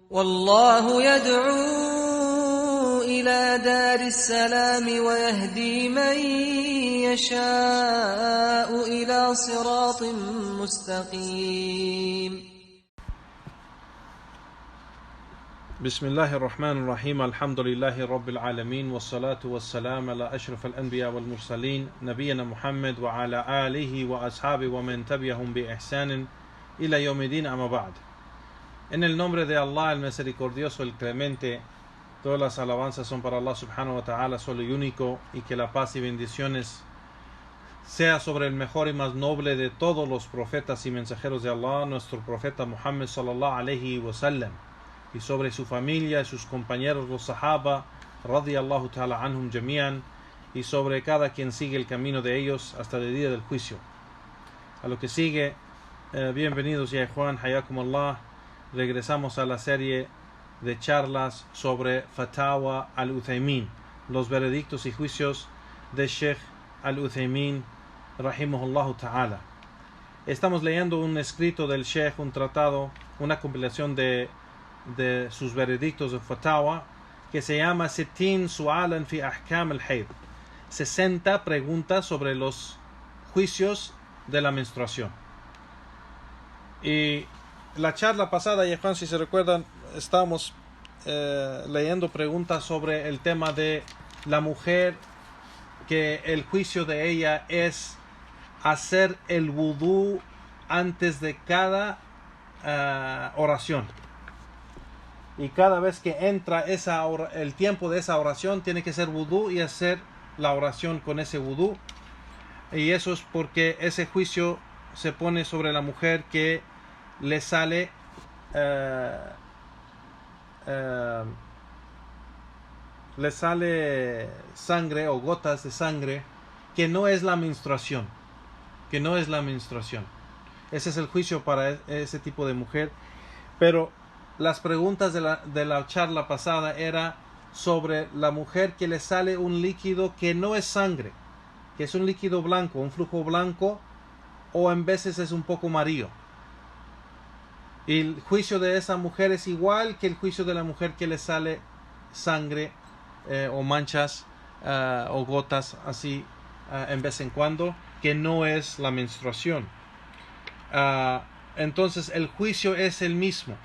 والله يدعو إلى دار السلام ويهدي من يشاء إلى صراط مستقيم. بسم الله الرحمن الرحيم. الحمد لله رب العالمين والصلاة والسلام على أشرف الأنبياء والمرسلين نبينا محمد وعلى آله وأصحابه ومن تبعهم بإحسان إلى يوم الدين أما بعد. En el nombre de Allah, el misericordioso, el clemente, todas las alabanzas son para Allah subhanahu wa ta'ala, solo y único, y que la paz y bendiciones sea sobre el mejor y más noble de todos los profetas y mensajeros de Allah, nuestro profeta Muhammad sallallahu alayhi wa sallam, y sobre su familia, sus compañeros, los sahaba, radiyallahu ta'ala anhum jami'an, y sobre cada quien sigue el camino de ellos hasta el día del juicio. A lo que sigue, bienvenidos ya Juan, hayakum Allah. Regresamos a la serie de charlas sobre Fatawa al-Uthaymin, los veredictos y juicios de Sheikh al-Uthaymin, rahimahullah ta'ala. Estamos leyendo un escrito del Sheikh, un tratado, una compilación de sus veredictos de Fatawa, que se llama Sittin Su'alan fi Ahkam al-Hayd, 60 preguntas sobre los juicios de la menstruación. Y la charla pasada, Juan, si se recuerdan, estábamos leyendo preguntas sobre el tema de la mujer, que el juicio de ella es hacer el wudú antes de cada oración. Y cada vez que entra el tiempo de esa oración, tiene que ser wudú y hacer la oración con ese wudú. Y eso es porque ese juicio se pone sobre la mujer que le sale sangre o gotas de sangre, que no es la menstruación, ese es el juicio para ese tipo de mujer. Pero las preguntas de la charla pasada era sobre la mujer que le sale un líquido que no es sangre, que es un líquido blanco, un flujo blanco, o en veces es un poco amarillo. Y el juicio de esa mujer es igual que el juicio de la mujer que le sale sangre o manchas o gotas así en vez en cuando, que no es la menstruación. Entonces el juicio es el mismo.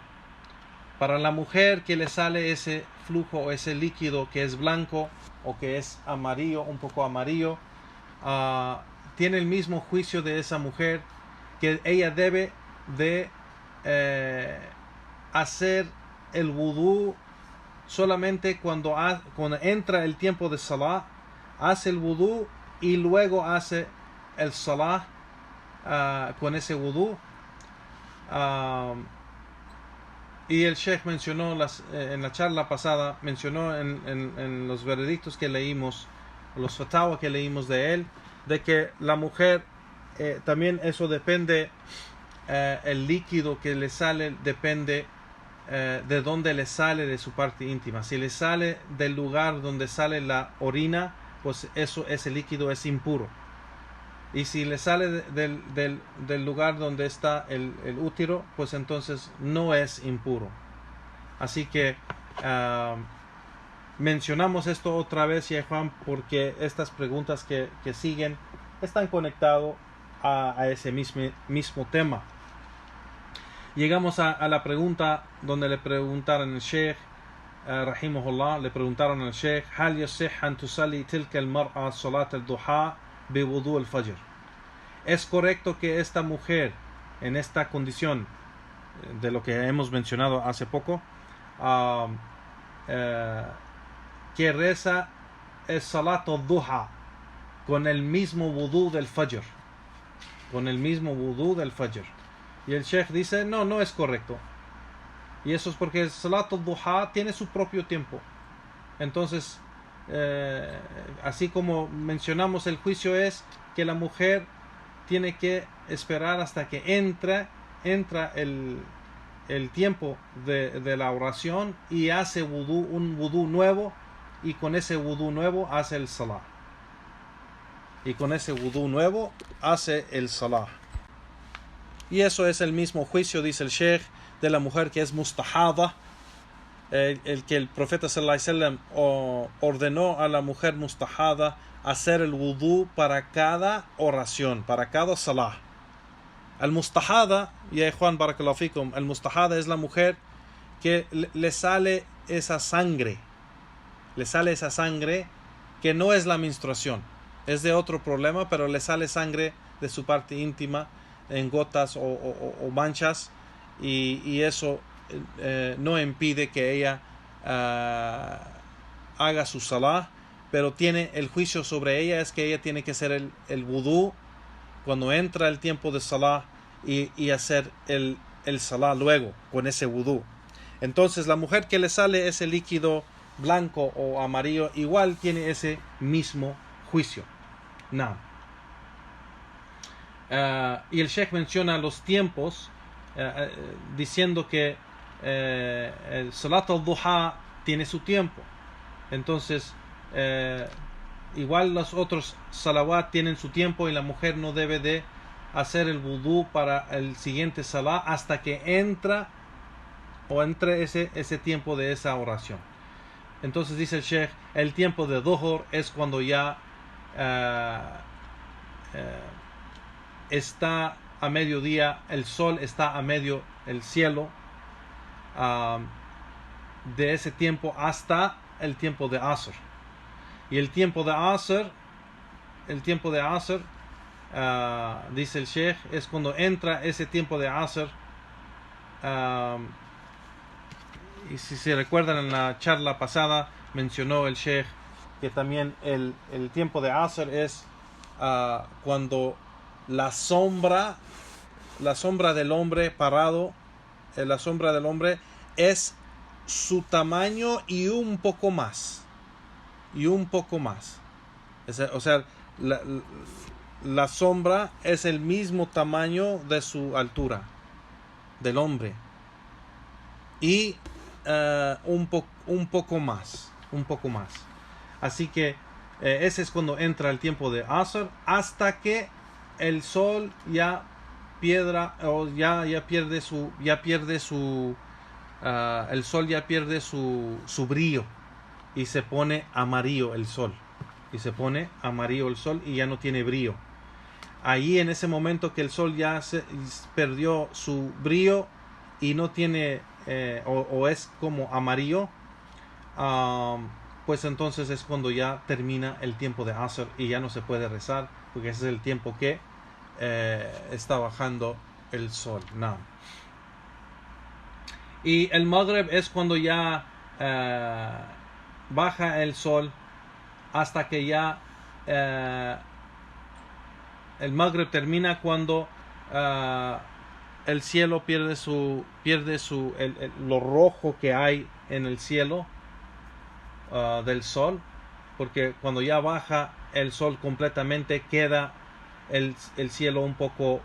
Para la mujer que le sale ese flujo o ese líquido que es blanco o que es amarillo, un poco amarillo, tiene el mismo juicio de esa mujer, que ella debe de hacer el wudú solamente cuando entra el tiempo de salah, hace el wudú y luego hace el salah con ese wudú. Y el Sheikh mencionó en la charla pasada, mencionó en los veredictos que leímos, los fatawa que leímos de él, de que la mujer también eso depende. El líquido que le sale depende de dónde le sale, de su parte íntima. Si le sale del lugar donde sale la orina, pues ese líquido es impuro. Y si le sale del lugar donde está el útero, pues entonces no es impuro. Así que mencionamos esto otra vez, ya Juan, porque estas preguntas que siguen están conectadas a ese mismo tema. Llegamos a la pregunta donde le preguntaron al Sheikh rahimahullah, le preguntaron al Sheikh: ¿Hal yasih an tusalli tilka al-mar'a salat al-duha bi wudu al-fajr? ¿Es correcto que esta mujer, en esta condición de lo que hemos mencionado hace poco, que reza el salat al-duha con el mismo wudú del fajr? Y el Sheikh dice: no es correcto. Y eso es porque el Salat al-Duha tiene su propio tiempo. Entonces, así como mencionamos, el juicio es que la mujer tiene que esperar hasta que entra el tiempo de la oración y hace un wudú nuevo, y con ese wudú nuevo hace el salah. Y eso es el mismo juicio, dice el Sheikh, de la mujer que es mustahada, el que el profeta sallallahu alaihi wasallam ordenó a la mujer mustahada hacer el wudú para cada oración, para cada salah. Al mustahada, ya Juan barakallahu fikum, el mustahada es la mujer que le sale esa sangre que no es la menstruación, es de otro problema, pero le sale sangre de su parte íntima en gotas o manchas, y eso no impide que ella haga su salah, pero tiene el juicio sobre ella es que ella tiene que hacer el wudú cuando entra el tiempo de salah y hacer el salah luego con ese wudú. Entonces la mujer que le sale ese líquido blanco o amarillo igual tiene ese mismo juicio. No. Y el Sheikh menciona los tiempos diciendo que el Salat al-Duha tiene su tiempo. Entonces igual los otros salawat tienen su tiempo y la mujer no debe de hacer el wudú para el siguiente salah hasta que entre ese tiempo de esa oración. Entonces dice el Sheikh, el tiempo de Dhuhr es cuando ya está a mediodía, el sol está a medio el cielo, de ese tiempo hasta el tiempo de Asr. Y el tiempo de Asr, dice el Sheikh, es cuando entra ese tiempo de Asr. Y si se recuerdan, en la charla pasada mencionó el Sheikh que también el tiempo de Asr es cuando la sombra del hombre parado, la sombra del hombre es su tamaño y un poco más. O sea, la sombra es el mismo tamaño de su altura del hombre y un poco más. Así que ese es cuando entra el tiempo de Asr, hasta que el sol ya pierde su brillo y se pone amarillo el sol. Y ya no tiene brillo. Ahí en ese momento que el sol ya perdió su brillo y no tiene o es como amarillo, pues entonces es cuando ya termina el tiempo de Asr y ya no se puede rezar, porque ese es el tiempo que está bajando el sol. No. Y el Maghrib es cuando ya baja el sol hasta que ya el Maghrib termina cuando el cielo pierde lo rojo que hay en el cielo del sol, porque cuando ya baja el sol completamente queda el cielo un poco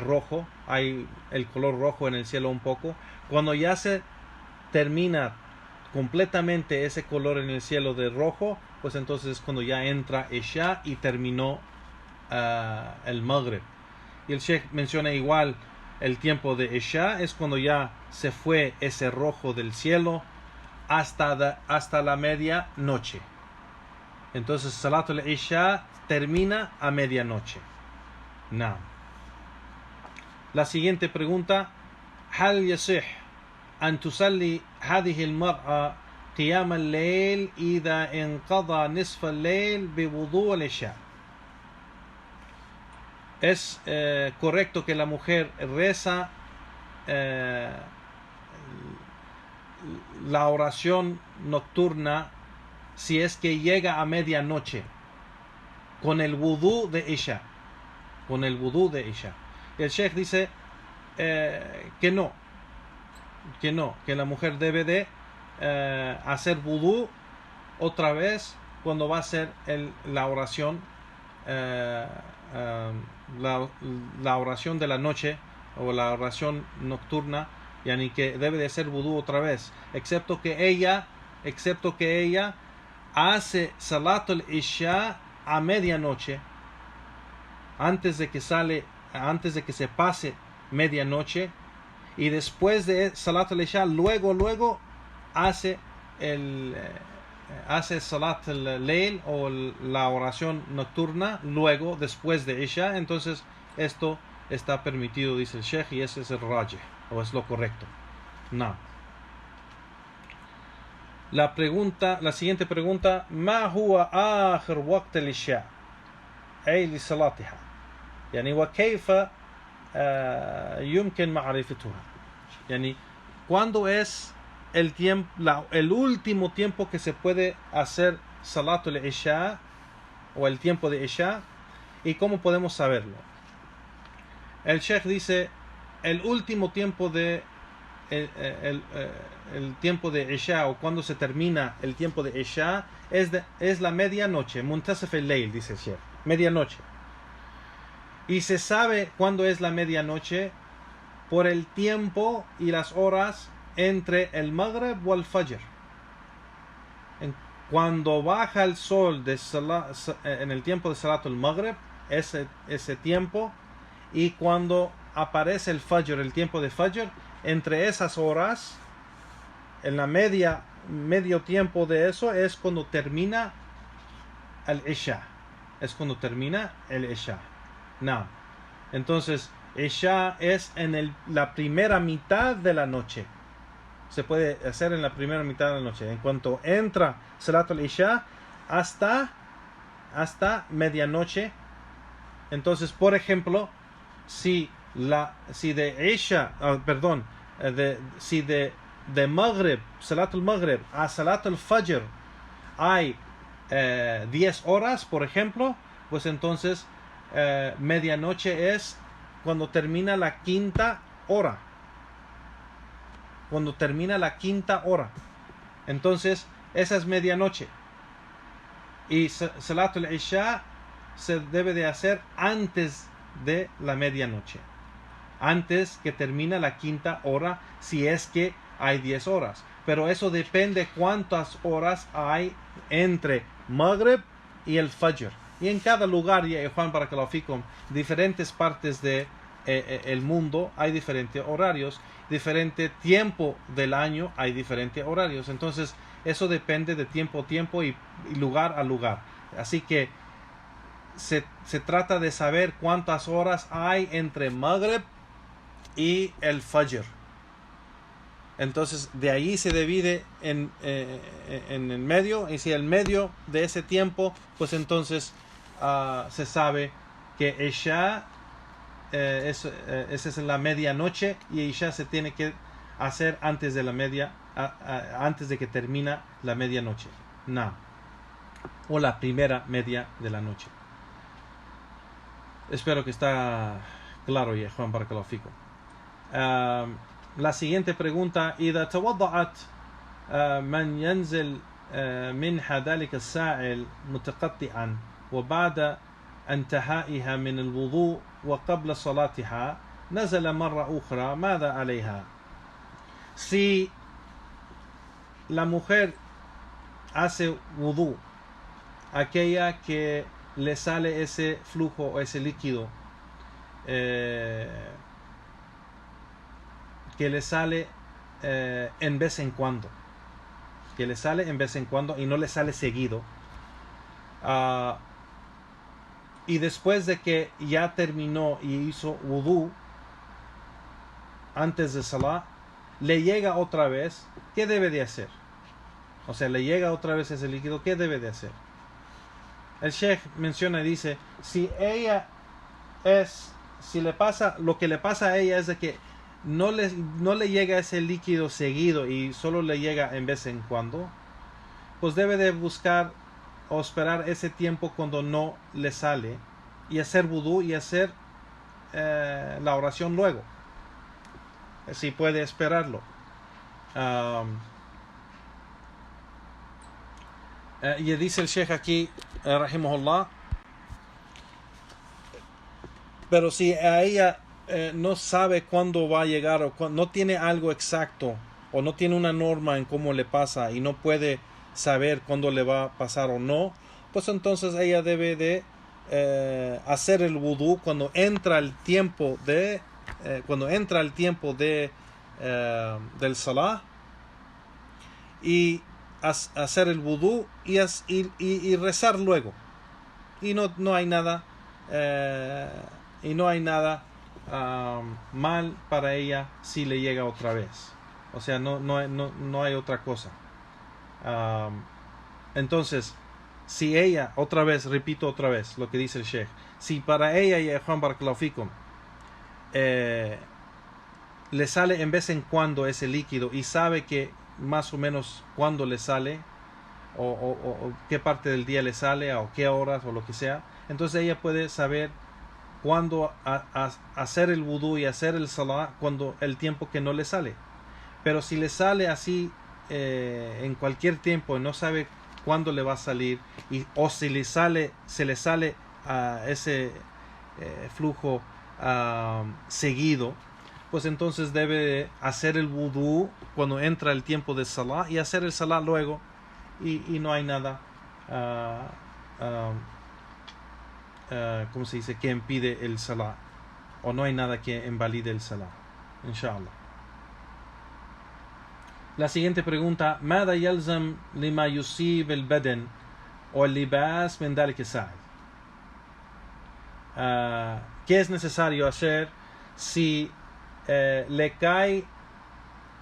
rojo, hay el color rojo en el cielo un poco. Cuando ya se termina completamente ese color en el cielo de rojo, pues entonces es cuando ya entra Isha y terminó el Maghrib. Y el Sheikh menciona igual el tiempo de Isha es cuando ya se fue ese rojo del cielo hasta la medianoche. Entonces Salatul Isha termina a medianoche. No. La siguiente pregunta: هل يصح أن تصلي هذه المرأة قيام الليل إذا انقضى نصف الليل بوضوء العشاء? ¿Es correcto que la mujer reza la oración nocturna si es que llega a medianoche con el wudú de Isha? El Sheikh dice que no, que la mujer debe de hacer wudú otra vez cuando va a hacer la oración, la oración de la noche o la oración nocturna, yani que debe de hacer wudú otra vez, excepto que ella hace Salatul Isha a medianoche, antes de que se pase medianoche, y después de Salatul Isha luego hace hace Salat al-Layl o la oración nocturna luego, después de Isha, entonces esto está permitido, dice el Sheikh, y ese es el rajih, o es lo correcto. No. La siguiente pregunta: ما هو آخر وقت العشاء أي لصلاتها يعني وكيف يمكن معرفتها يعني ¿cuándo es el último tiempo que se puede hacer Salatul Isha o el tiempo de Isha, y cómo podemos saberlo? El Sheikh dice: el último tiempo de el tiempo de Isha, o cuando se termina el tiempo de Isha, es la medianoche, Muntasaf al-Layl, dice el Sheikh, medianoche. Y se sabe cuándo es la medianoche por el tiempo y las horas entre el Maghrib o el Fajr. Cuando baja el sol en el tiempo de Salatul Maghrib, ese tiempo, y cuando aparece el Fajr, el tiempo de Fajr, entre esas horas, en la medio tiempo de eso, es cuando termina el Isha. Es cuando termina el Isha. No. Entonces, Isha es en la primera mitad de la noche. Se puede hacer en la primera mitad de la noche. En cuanto entra Salatul Isha hasta medianoche. Entonces, por ejemplo, si de Isha, de Maghrib, Salatul Maghrib a Salatul Fajr hay 10 horas, por ejemplo, pues entonces medianoche es cuando termina la quinta hora. Cuando termina la quinta hora. Entonces, esa es medianoche. Y Salatul Isha se debe de hacer antes de la medianoche. Antes que termina la quinta hora, si es que hay 10 horas. Pero eso depende cuántas horas hay entre Maghrib y el Fajr. Y en cada lugar, y Juan Barakallahu Fikum, diferentes partes de el mundo hay diferentes horarios, diferente tiempo del año hay diferentes horarios. Entonces eso depende de tiempo a tiempo y lugar a lugar. Así que se trata de saber cuántas horas hay entre Maghrib y el Fajr. Entonces de ahí se divide en el medio, y si el medio de ese tiempo, pues entonces se sabe que Isha esa es la medianoche, y Isha se tiene que hacer antes de antes de que termina la medianoche, o la primera media de la noche. Espero que está claro ya, Juan Barakallahu Fikum. La siguiente pregunta: إذا توضعت من ينزل منها ذلك السائل متقطعا وبعد انتهائها من الوضوء وقبل صلاتها نزل مرة أخرى ماذا عليها؟ Si la mujer hace wudu, aquella que le sale ese flujo o ese líquido que le sale en vez en cuando, y no le sale seguido, y después de que ya terminó y hizo wudu antes de salah, le llega otra vez, ¿qué debe de hacer? O sea, le llega otra vez ese líquido, ¿qué debe de hacer? El Sheikh menciona y dice: si le pasa, lo que le pasa a ella es de que no le llega ese líquido seguido y solo le llega en vez en cuando, pues debe de buscar o esperar ese tiempo cuando no le sale, y hacer wudu y hacer la oración luego, si puede esperarlo. Y dice el Sheikh aquí, rahimahullah, pero si a ella no sabe cuándo va a llegar, o no tiene algo exacto, o no tiene una norma en cómo le pasa y no puede saber cuándo le va a pasar o no, pues entonces ella debe de hacer el wudu cuando entra el tiempo del salah, y hacer el vudú y rezar luego. Y no hay nada mal para ella si le llega otra vez. O sea, no hay otra cosa. Entonces, si ella, repito otra vez lo que dice el Sheikh, si para ella y a Juan Barakallahu Fikum le sale en vez en cuando ese líquido y sabe que más o menos cuándo le sale o qué parte del día le sale o qué horas o lo que sea, entonces ella puede saber cuándo hacer el vudú y hacer el salah cuando el tiempo que no le sale. Pero si le sale así en cualquier tiempo y no sabe cuándo le va a salir o si se le sale ese flujo seguido, pues entonces debe hacer el vudú cuando entra el tiempo de salah y hacer el salah luego y no hay nada ¿cómo se dice? Que impide el salah, o no hay nada que invalide el salah, inshallah. La siguiente pregunta: ماذا يلزم لما يصيب البدن واللباس من ذلك الساعد? ¿Qué es necesario hacer si le cae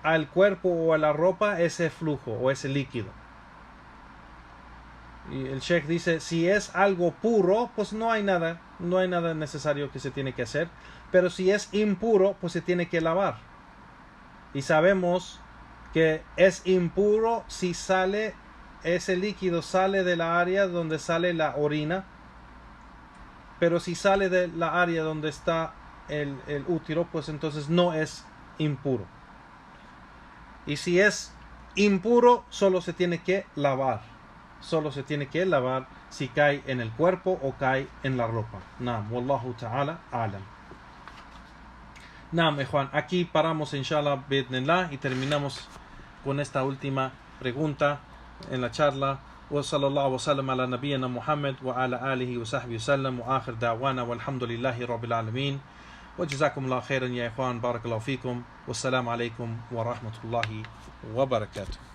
al cuerpo o a la ropa ese flujo o ese líquido? Y el Sheikh dice, si es algo puro, pues no hay nada necesario que se tiene que hacer, pero si es impuro, pues se tiene que lavar. Y sabemos que es impuro si ese líquido sale de la área donde sale la orina, pero si sale de la área donde está el útero, pues entonces no es impuro. Y si es impuro, solo se tiene que lavar si cae en el cuerpo o cae en la ropa. Naam, wallahu ta'ala a'lam. Naam, Juan, aquí paramos inshallah bi'idhnillah y terminamos con esta última pregunta en la charla. Wa sallallahu wa sallam ala nabiyyina Muhammad wa ala alihi wa sahbihi sallam wa akhir da'wana walhamdulillahi rabbil alamin wa jazakumullahu khairan ya ikhwan, barakallahu fikum, wassalamu alaikum wa rahmatullahi wa barakatuh.